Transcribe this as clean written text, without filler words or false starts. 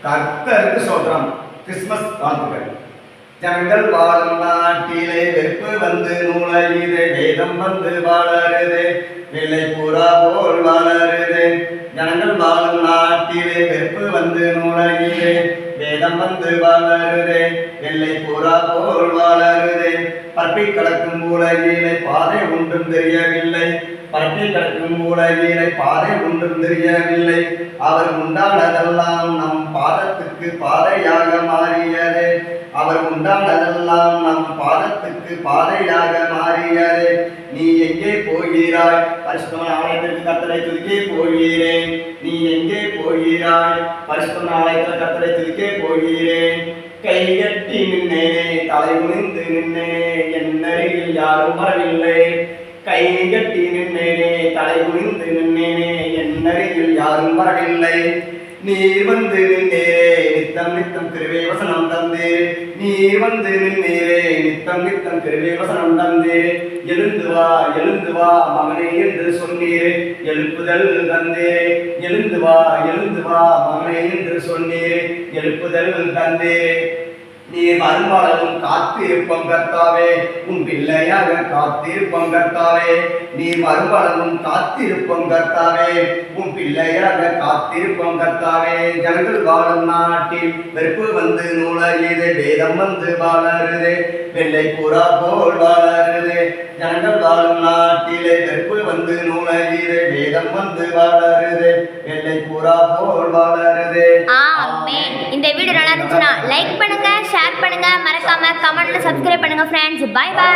கர்த்தருக்கு சோத்திரம். கிறிஸ்துமஸ் வாழ்த்துக்கள். ஜனங்கள் வாழும் நாட்டிலே வெறுப்பு வந்து நூலையுதே, வேதம் வந்து வளருதே, வெள்ளை புறா போல் வளருதே. ஜனங்கள் வாழும் நாட்டிலே வெறுப்பு வந்து நூலையுதே, வேதம் வந்து வளருதே, வெள்ளை புறா போல் வளருதே. பரப்பி கிடக்கும் உலகிலே பாதை ஒன்றும் தெரியவில்லை, பரப்பி கிடக்கும் உலகிலே பாதை ஒன்றும் தெரியவில்லை. அவர் உண்டானதெல்லாம் நம் பாதத்துக்கு பாதையாக மாறியது, அவர் உண்டானதெல்லாம் நம் பாதத்துக்கு பாதையாக மாறியது. நீ எங்கே போகிறாய்? பரிசுத்தமான ஆலயத்திற்கு கர்த்தரை துதிக்க போகிறேன். நீ எங்கே போகிறாய்? பரிசுத்தமான ஆலயத்தில் கர்த்தரை துதிக்க போகிறேன். கை கட்டி நின்னேனே, தலை குனிந்து நின்னேனே, என் அருகில் யாரும் வரவில்லை. கை கட்டி நின்னேனே, தலை குனிந்து நின்னேனே, என் அருகில் யாரும் வரவில்லை. நீர் வந்து நின்னேரே, நித்தம் நித்தம் கிருபை வசனம் தந்தீர். நீர் வந்து நின்னேரே, நித்தம் நித்தம் கிருபை வசனம் தந்தீர். எழுந்து வா எழுந்து வா மகனே என்று சொன்னீர், எழுப்புதல் தந்தீர். எழுந்து வா மகனே என்று சொன்னீர், எழுப்புதல் தந்தீர். நீர் மறுமளவும் காத்திருப்போம் கர்த்தாவே, உன் பிள்ளையாக காத்திருப்போம் கர்த்தாவே. நீர் மறுமளவும் காத்திருப்போம் கர்த்தாவே, உன் பிள்ளையாக காத்திருப்போம் கர்த்தாவே. ஜனங்கள் வாழும் நாட்டில் வெறுப்பு வந்து நூலையுதே, வேதம் வந்து வளருதே, வெள்ளை புறா போல் வளருதே. ஜனங்கள் வாழும் நாட்டிலே வெறுப்பு வந்து நூலையுதே, வேதம் வந்து வளருதே, வெள்ளை புறா போல் வளருதே. ஆமென். இந்த வீடியோ நல்லா இருந்துச்சுன்னா லைக் பண்ணுங்க, ஷேர் பண்ணுங்க, மறக்காம கமெண்ட்ல சப்ஸ்கிரைப் பண்ணுங்க ஃப்ரெண்ட்ஸ். By by.